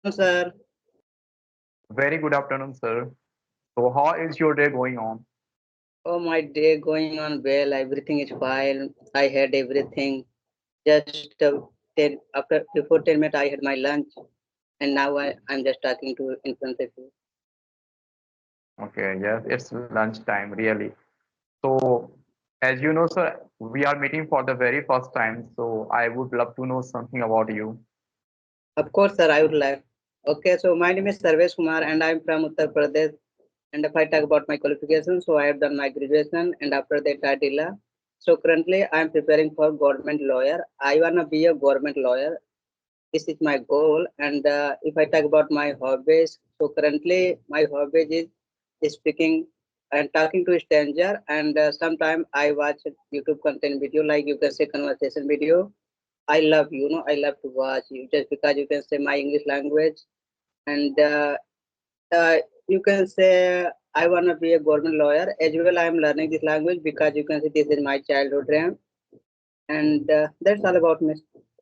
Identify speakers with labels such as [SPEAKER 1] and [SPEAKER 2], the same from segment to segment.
[SPEAKER 1] Good afternoon, sir.
[SPEAKER 2] Very good afternoon, sir. So, how is your day going on?
[SPEAKER 1] Oh, my day going on well. Everything is fine. I had everything. Just 10 after before 10 minutes, I had my lunch, and now I'm just talking to in front of you.
[SPEAKER 2] Okay, yes, it's lunchtime, really. So, as you know, sir, we are meeting for the very first time. So, I would love to know something about you.
[SPEAKER 1] Of course, sir. I would like. Okay, so my name is Sarvesh Kumar, and I'm from Uttar Pradesh. And if I talk about my qualifications, so I have done my graduation, and after that I did law. So currently, I'm preparing for government lawyer. I wanna be a government lawyer. This is my goal. And if I talk about my hobbies, so currently my hobbies is speaking and talking to a stranger. And sometimes I watch YouTube content video, like you can say conversation video. I love, I love to watch you just because you can say my English language. And uh, you can say I want to be a government lawyer. As well, I am learning this language because you can say this is my childhood dream. And that's all about me.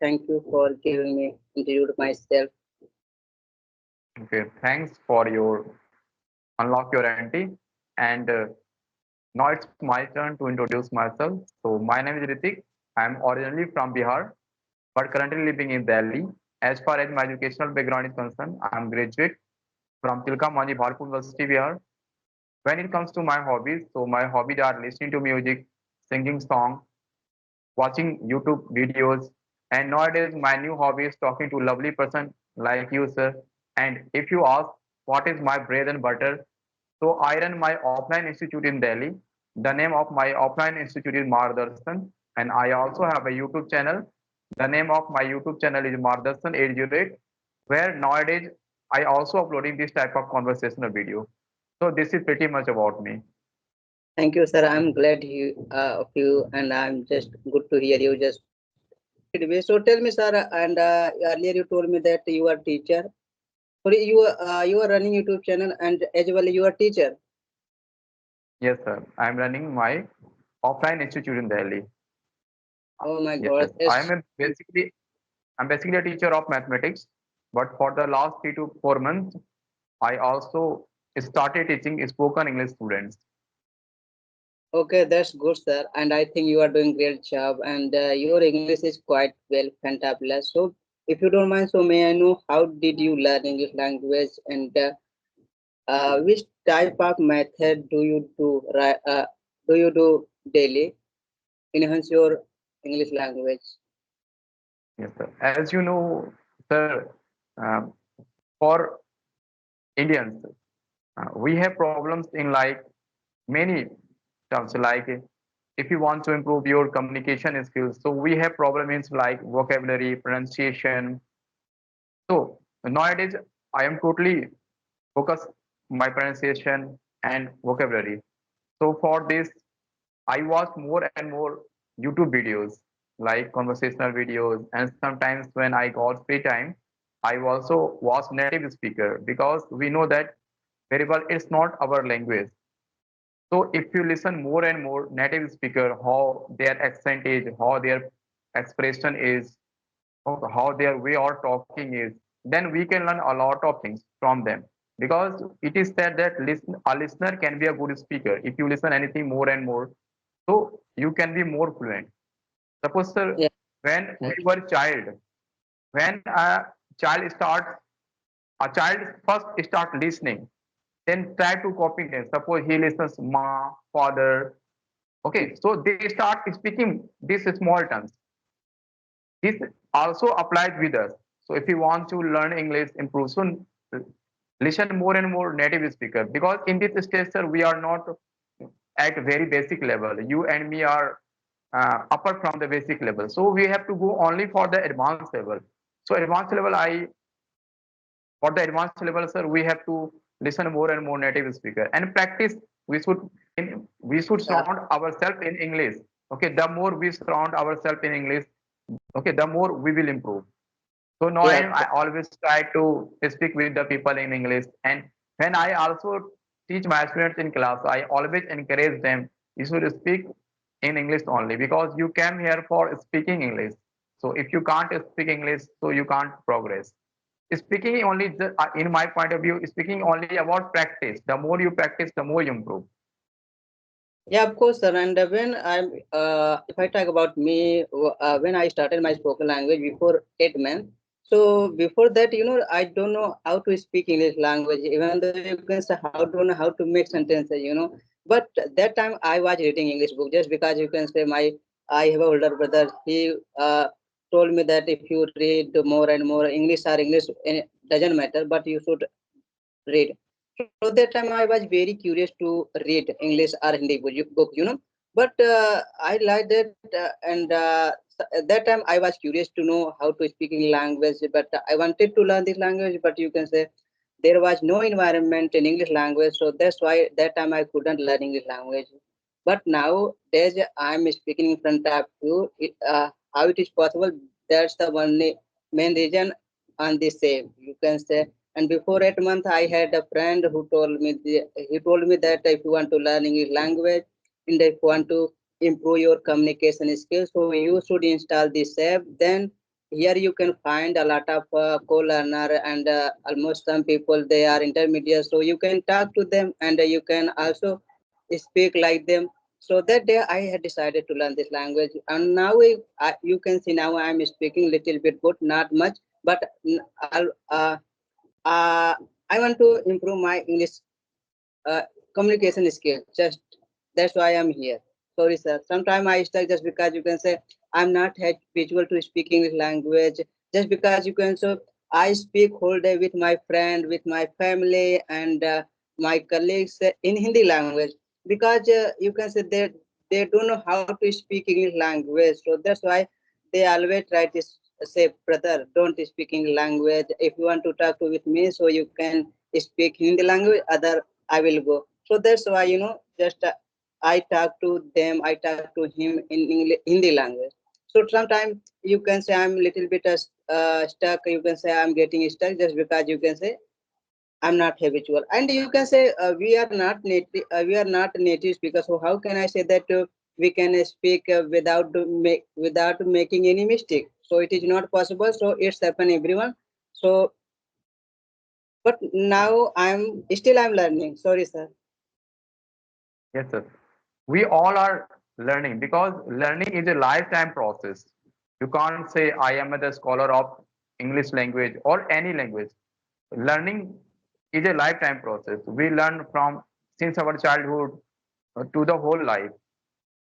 [SPEAKER 1] Thank you for giving me introduce myself.
[SPEAKER 2] Okay, thanks for your unlock your auntie. And now it's my turn to introduce myself. So, my name is Ritik. I'm originally from Bihar, but currently living in Delhi. As far as my educational background is concerned, I'm graduate from Tilka Manji Bharpur University, Bihar. When it comes to my hobbies, so my hobbies are listening to music, singing songs, watching YouTube videos, and nowadays my new hobby is talking to lovely person like you, sir. And if you ask what is my bread and butter, so I run my offline institute in Delhi. The name of my offline institute is Mardarshan, and I also have a YouTube channel. The name of my YouTube channel is Mardarshan 808, where nowadays I also uploading this type of conversational video. So this is pretty much about me.
[SPEAKER 1] Thank you, sir. I'm glad of you, and I'm just good to hear you. Just it way. So tell me, sir. And earlier you told me that you are teacher. Sorry, you are running YouTube channel, and as well you are teacher.
[SPEAKER 2] Yes, sir. I'm running my offline institute in Delhi.
[SPEAKER 1] Oh my
[SPEAKER 2] Yes,
[SPEAKER 1] God!
[SPEAKER 2] I'm basically a teacher of mathematics, but for the last 3 to 4 months, I also started teaching spoken English students.
[SPEAKER 1] Okay, that's good, sir. And I think you are doing great job, and your English is quite well, fantabulous. So, if you don't mind, so may I know how did you learn English language, and which type of method do you do daily enhance your English language?
[SPEAKER 2] Yes, sir. As you know, sir, um, for Indians, we have problems in like many terms. Like if you want to improve your communication skills, so we have problems like vocabulary, pronunciation. So nowadays, I am totally focus my pronunciation and vocabulary. So for this, I watch more and more YouTube videos like conversational videos, and sometimes when I got free time, I also watch native speaker because we know that very well it's not our language. So if you listen more and more native speaker, how their accent is, how their expression is, how their way of talking is, then we can learn a lot of things from them. Because it is said that a listener can be a good speaker if you listen anything more and more. So you can be more fluent. Suppose, sir,
[SPEAKER 1] Yeah,
[SPEAKER 2] when we were child, when a child first start listening, then try to copy them. Suppose he listens ma, father. Okay, so they start speaking these small terms. This also applies with us. So if you want to learn English, improve, so listen more and more native speaker because in this stage, sir, we are not at very basic level. You and me are upper from the basic level. So we have to go only for the advanced level. So advanced level, for the advanced level, sir, we have to listen more and more native speaker and practice. We should we should
[SPEAKER 1] yeah,
[SPEAKER 2] surround ourselves in English. Okay, the more we surround ourselves in English, okay, the more we will improve. So now
[SPEAKER 1] yeah.
[SPEAKER 2] I always try to speak with the people in English. And when I also teach my students in class, I always encourage them, you should speak in English only because you came here for speaking English. So if you can't speak English, so you can't progress. speaking only in my point of view, speaking only about practice. The more you practice, the more you improve.
[SPEAKER 1] Yeah, of course, sir. And if I talk about me, when I started my spoken language before 8 months, so before that, I don't know how to speak English language, even though you can say how don't know how to make sentences. But that time I was reading English book just because you can say I have a older brother. He told me that if you read more and more English or English, doesn't matter, but you should read. So that time I was very curious to read English or Hindi book. But I like that, at that time I was curious to know how to speak English language. But I wanted to learn this language, but you can say there was no environment in English language, so that's why that time I couldn't learn English language. But nowadays I'm speaking in front of you. How it is possible? That's the main reason on the same. You can say. And before 8 months, I had a friend who he told me that if you want to learn English language and if you want to improve your communication skills, so you should install this app. Then here you can find a lot of co-learner and almost some people they are intermediate. So you can talk to them and you can also speak like them. So that day I had decided to learn this language, and now you can see now I am speaking little bit good, not much, but uh, I want to improve my English communication skill. Just that's why I'm here. Sorry, sir. Sometimes I stuck just because you can say I'm not habitual to speak English language. Just because you can so I speak whole day with my friend, with my family, and my colleagues in Hindi language because you can say they don't know how to speak English language. So that's why they always try to say, brother, don't speak English language. If you want to talk to with me, so you can speak Hindi language. Other I will go. So that's why just I talk to them. I talk to him in English, Hindi language. So sometimes you can say I'm a little bit stuck. You can say I'm getting stuck just because you can say I'm not habitual. And you can say we are not native. We are not native speakers. So how can I say that we can speak without making any mistake? So it is not possible. So it's happen everyone. So but now I'm learning. Sorry, sir.
[SPEAKER 2] Yes, sir. We all are learning because learning is a lifetime process. You can't say I am the scholar of English language or any language. Learning is a lifetime process. We learn from since our childhood to the whole life.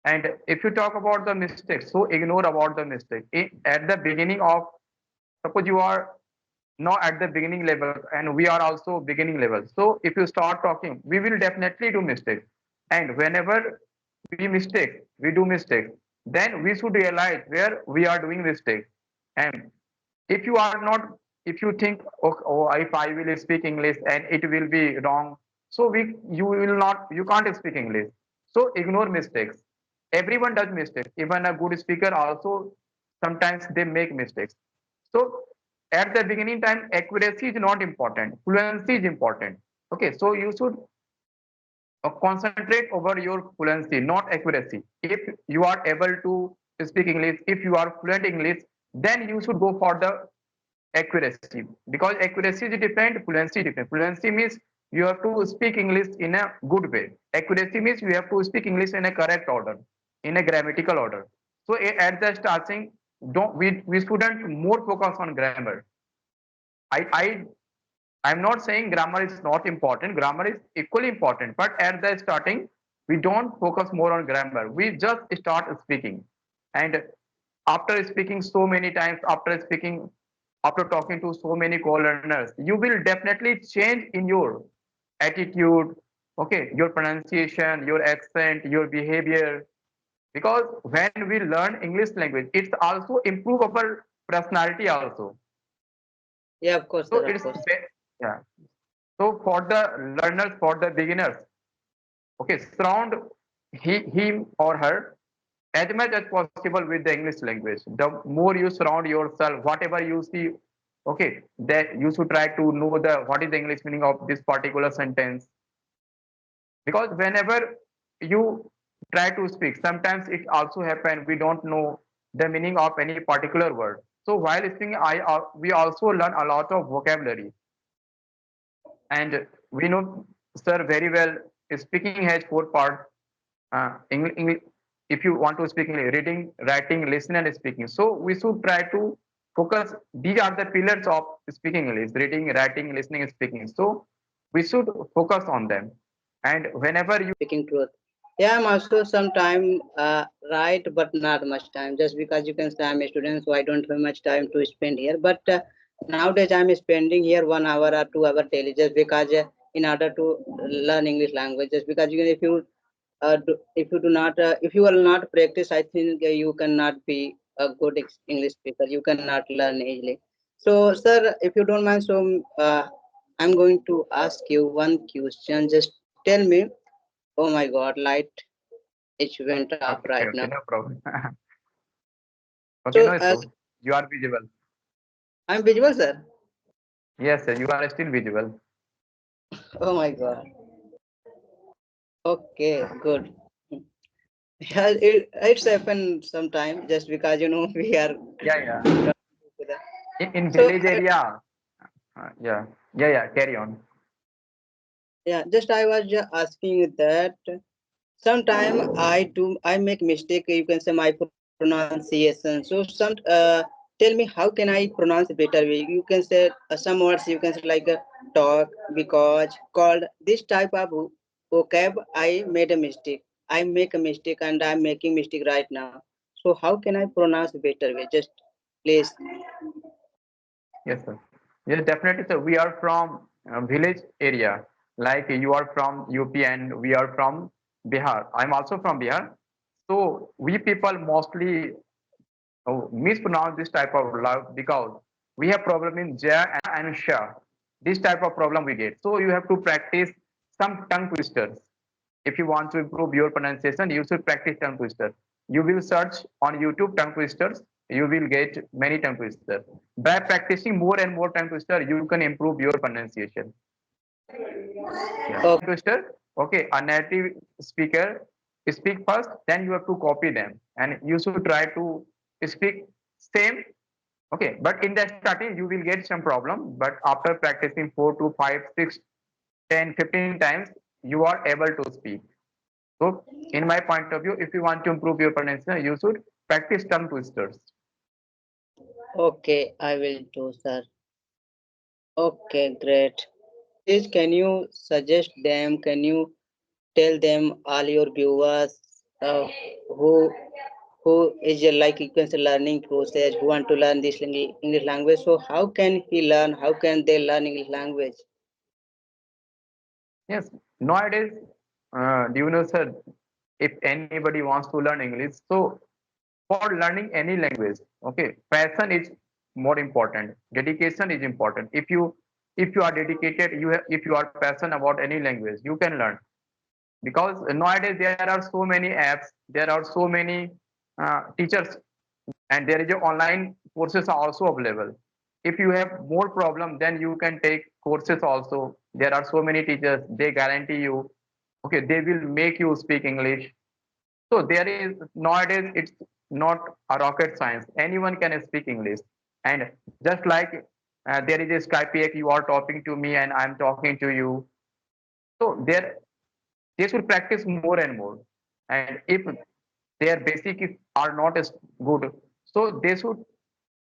[SPEAKER 2] And if you talk about the mistakes, so ignore about the mistake. At the beginning of, suppose you are now at the beginning level and we are also beginning level. So if you start talking, we will definitely do mistakes. And whenever we do mistakes, then we should realize where we are doing mistakes. And if you are not, if you think, oh, if I will speak English and it will be wrong, so you will not, you can't speak English. So ignore mistakes. Everyone does mistakes. Even a good speaker also sometimes they make mistakes. So at the beginning time, accuracy is not important. Fluency is important. Okay, so you should concentrate over your fluency, not accuracy. If you are able to speak English, if you are fluent English, then you should go for the accuracy because accuracy is different, fluency is different. Fluency means you have to speak English in a good way. Accuracy means you have to speak English in a correct order, in a grammatical order. So at the starting, don't we shouldn't more focus on grammar. I I'm not saying grammar is not important. Grammar is equally important. But at the starting, we don't focus more on grammar. We just start speaking. And after speaking so many times, after talking to so many co-learners, you will definitely change in your attitude, okay, your pronunciation, your accent, your behavior. Because when we learn English language, it's also improve our personality also.
[SPEAKER 1] Yeah, of course,
[SPEAKER 2] So
[SPEAKER 1] sir. Of
[SPEAKER 2] it's
[SPEAKER 1] course.
[SPEAKER 2] yeah. So for the learners, for the beginners, okay, surround him or her as much as possible with the English language. The more you surround yourself, whatever you see, okay, that you should try to know the what is the English meaning of this particular sentence. Because whenever you try to speak, sometimes it also happen we don't know the meaning of any particular word. So while speaking, we also learn a lot of vocabulary, and we know, sir, very well. Speaking has four parts. English, if you want to speak English, reading, writing, listening, and speaking. So we should try to focus. These are the pillars of speaking English: reading, writing, listening, and speaking. So we should focus on them. And whenever you
[SPEAKER 1] Speaking truth. Yeah, I'm also sometime right, but not much time. Just because you can say I'm a student, so I don't have much time to spend here. But nowadays I'm spending here 1 hour or 2 hour daily, just because in order to learn English language. Just because you can, if you do not, if you will not practice, I think you cannot be a good English speaker. You cannot learn easily. So, sir, if you don't mind, so I'm going to ask you one question. Just tell me. Oh my God, light it went off
[SPEAKER 2] okay,
[SPEAKER 1] right
[SPEAKER 2] okay,
[SPEAKER 1] now.
[SPEAKER 2] no problem. Okay,
[SPEAKER 1] So
[SPEAKER 2] no issue. You are visible.
[SPEAKER 1] I'm visual, sir.
[SPEAKER 2] Yes, sir, you are still visible.
[SPEAKER 1] Oh my God. Okay, good. Yeah, it's happened sometime just because we are.
[SPEAKER 2] Yeah, yeah. In
[SPEAKER 1] So
[SPEAKER 2] village area. Yeah, yeah, yeah. Carry on.
[SPEAKER 1] yeah, just I was just asking you that sometime I make mistake. You can say my pronunciation. So tell me how can I pronounce better way? You can say some words. You can say like talk, because, called. This type of vocab I made a mistake. I make a mistake and I'm making mistake right now. So how can I pronounce better way? Just please.
[SPEAKER 2] Yes, sir. Yes, definitely, sir. We are from village area. Like you are from UP and we are from Bihar. I'm also from Bihar. So we people mostly mispronounce this type of love because we have problem in ja and sha. This type of problem we get. So you have to practice some tongue twisters. If you want to improve your pronunciation, you should practice tongue twister. You will search on YouTube tongue twisters. You will get many tongue twisters. By practicing more and more tongue twister, you can improve your pronunciation. Yeah.
[SPEAKER 1] Okay,
[SPEAKER 2] Twister. Okay, a native speaker speak first, then you have to copy them, and you should try to speak same. Okay, but in the starting you will get some problem, but after practicing 4 to 5, 6, 10, 15 times, you are able to speak. So, in my point of view, if you want to improve your pronunciation, you should practice tongue twisters.
[SPEAKER 1] okay, I will do, sir. Okay, great. Please, can you suggest them? Can you tell them all your viewers who is like you can say learning process, who want to learn this English language? So how can he learn? How can they learn English language?
[SPEAKER 2] Yes, nowadays, do you know, sir, if anybody wants to learn English, so for learning any language, okay, passion is more important. Dedication is important. If you are dedicated, if you are passionate about any language, you can learn. Because nowadays there are so many apps, there are so many teachers, and there is a online courses are also available. If you have more problem, then you can take courses also. There are so many teachers, they guarantee you, okay, they will make you speak English. So there is nowadays it's not a rocket science. Anyone can speak English. And just like there is a Skype, you are talking to me and I'm talking to you. So they should practice more and more. And if their are not as good, so they should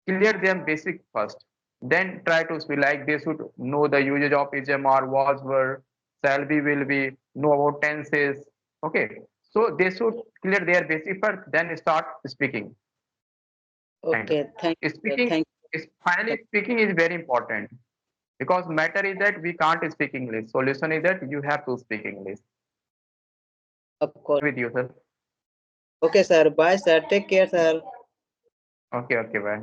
[SPEAKER 2] clear them basic first. Then try to speak, like they should know the usage of HMR, was, were, shall be, will be, know about tenses. Okay. So they should clear their basic first, then start speaking. And
[SPEAKER 1] Okay, thank you, sir.
[SPEAKER 2] speaking
[SPEAKER 1] Thank
[SPEAKER 2] is
[SPEAKER 1] you.
[SPEAKER 2] finally speaking is very important because matter is that we can't speak English. Solution is that you have to speak English.
[SPEAKER 1] Of course.
[SPEAKER 2] With you, sir.
[SPEAKER 1] Okay, sir. Bye, sir. Take care, sir.
[SPEAKER 2] Okay, okay, bye.